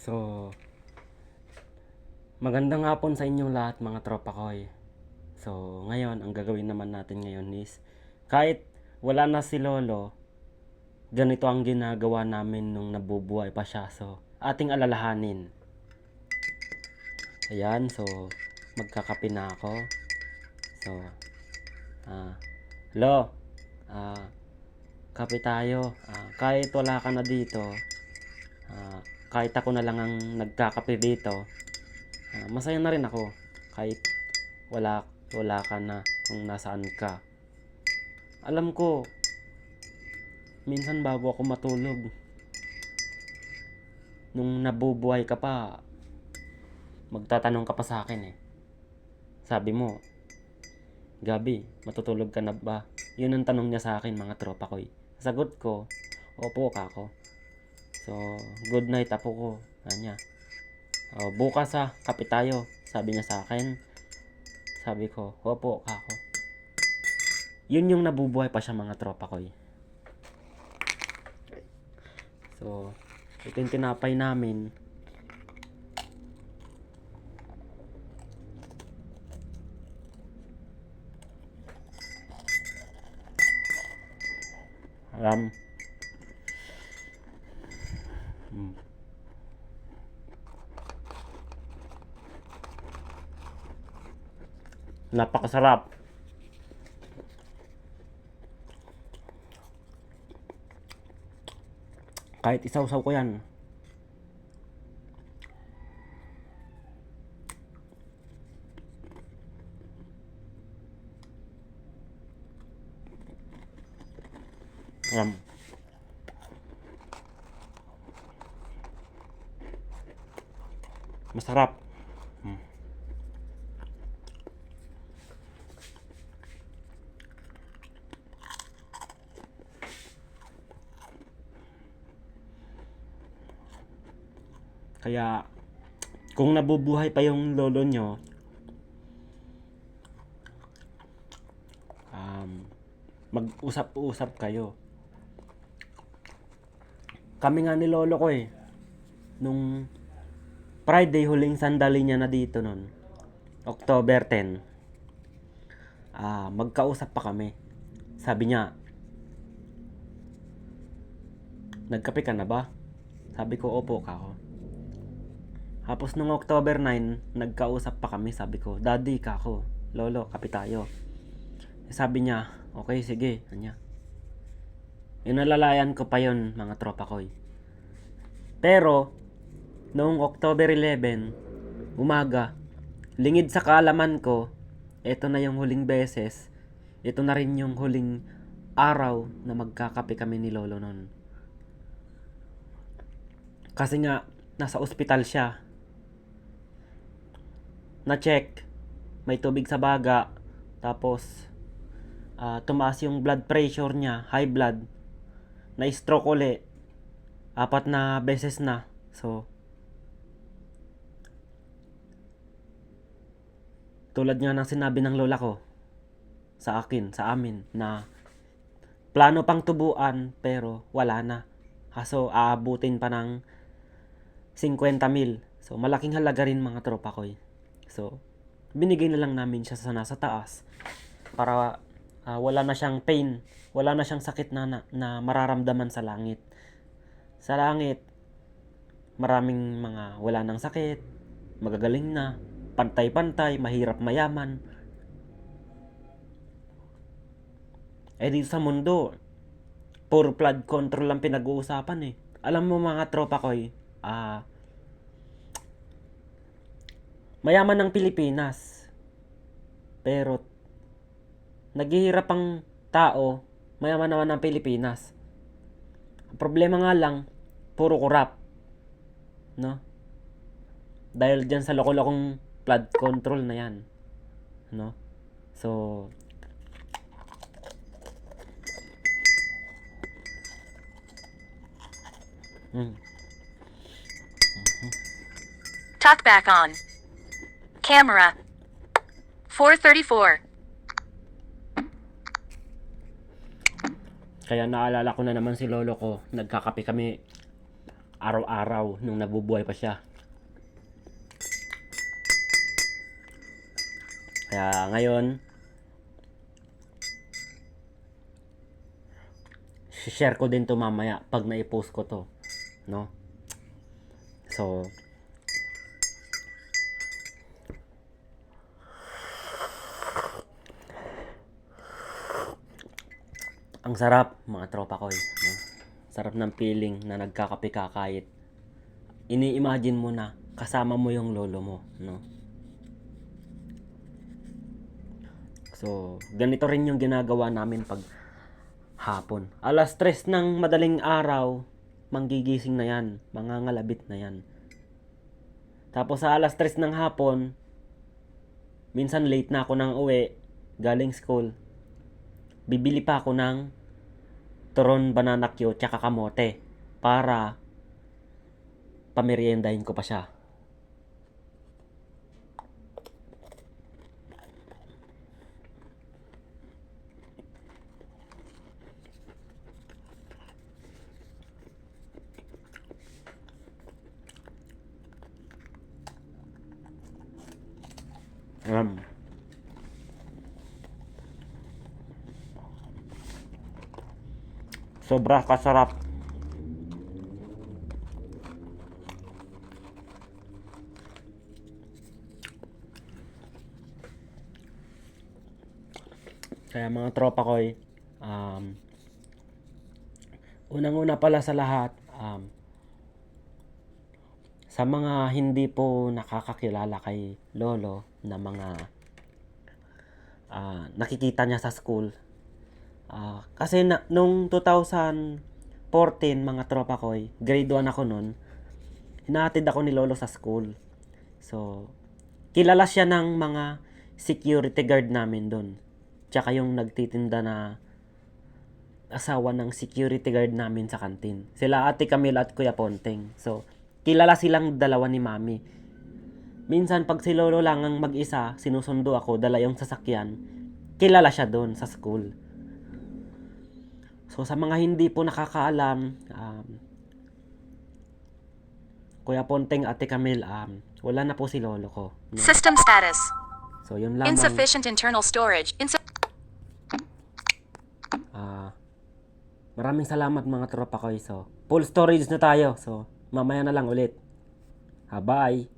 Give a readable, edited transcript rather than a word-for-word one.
So, magandang hapon sa inyong lahat mga tropa koy. So, ngayon, ang gagawin naman natin ngayon is, kahit wala na si Lolo, ganito ang ginagawa namin nung nabubuhay pa siya. So, ating alalahanin. Ayan, so, magkakape na ako. So, Lo, kape tayo. Kahit wala ka na dito, kahit ako na lang ang nagkakape dito, masaya na rin ako kahit wala ka na kung nasaan ka. Alam ko, minsan bago ako matulog, nung nabubuhay ka pa, magtatanong ka pa sa akin eh. Sabi mo, Gabi, matutulog ka na ba? Yun ang tanong niya sa akin mga tropa ko. Sagot ko, opo ka ako. So, good night apo ko. Kanya. Bukas kape tayo. Sabi niya sa akin. Sabi ko, opo ka ako. Yun yung nabubuhay pa siya mga tropa ko. So, ito yung tinapay namin. Alam. Napakasarap. Kahit isaw-saw ko yan. Alam. Masarap. Kaya, kung nabubuhay pa yung lolo nyo, mag-usap-usap kayo. Kami nga ni lolo ko nung Friday, huling sandali niya na dito nun, October 10, magkausap pa kami. Sabi niya, nagkape ka na ba? Sabi ko, opo ka ako. Tapos nung October 9, nagkausap pa kami. Sabi ko, daddy ka ako. Lolo, kape tayo. Sabi niya, okay, sige. Kanya. Inalalayan ko pa yon mga tropa ko. Pero, noong October 11, umaga, lingid sa kaalaman ko, ito na yung huling beses. Ito na rin yung huling araw na magkakape kami ni lolo nun. Kasi nga, nasa ospital siya. Na-check, may tubig sa baga, tapos tumaas yung blood pressure niya, high blood, na-stroke uli, 4 na beses na. So, tulad nga ng sinabi ng lola ko sa amin, na plano pang tubuan pero wala na. Kaso aabutin pa ng 50,000. So, malaking halaga rin mga tropa ko. So, binigay na lang namin siya sa nasa taas para wala na siyang pain, wala na siyang sakit na mararamdaman sa langit. Sa langit, maraming mga wala nang sakit, magagaling na, pantay-pantay, mahirap mayaman. Dito sa mundo, puro flood control lang pinag-uusapan Alam mo mga tropa ko mayaman ng Pilipinas. Pero naghihirap ang tao, mayaman naman ng Pilipinas. Ang problema nga lang, puro korap. No? Dahil dyan sa loko-lokong flood control na yan. No? So, Talk back on. Camera. 434. Kaya naalala ko na naman si lolo ko. Nagkakape kami araw-araw nung nabubuhay pa siya. Kaya ngayon, share ko din to mamaya pag na-post ko to, no? So, ang sarap mga tropa ko, no? Sarap ng feeling na nagkakape ka kahit ini-imagine mo na kasama mo yung lolo mo, no? So, ganito rin yung ginagawa namin pag hapon. 3:00 ng madaling araw, manggigising na yan, mangangalabit na yan. Tapos sa 3:00 ng hapon, minsan late na ako nang uwi, galing school. Bibili pa ako ng turon, banana Q, tsaka kamote para pameriendahin ko pa siya. Sobra kasarap. Kaya mga tropa ko, unang-una pala sa lahat, sa mga hindi po nakakakilala kay Lolo na mga nakikita niya sa school, kasi nung 2014 mga tropa ko, grade 1 ako nun, hinahatid ako ni Lolo sa school. So, kilala siya ng mga security guard namin dun. Tsaka yung nagtitinda na asawa ng security guard namin sa kantin. Sila Ate Camila at Kuya Ponteng. So, kilala silang dalawa ni Mami. Minsan pag si Lolo lang ang mag-isa, sinusundo ako, dala yung sasakyan, kilala siya doon sa school. So, sa mga hindi po nakakaalam, Kuya Ponteng, Ate Camille, wala na po si Lolo ko. No? System status. So, yun lamang. Insufficient internal storage. Maraming salamat mga tropa ko. So, full storage na tayo. So, mamaya na lang ulit. Bye!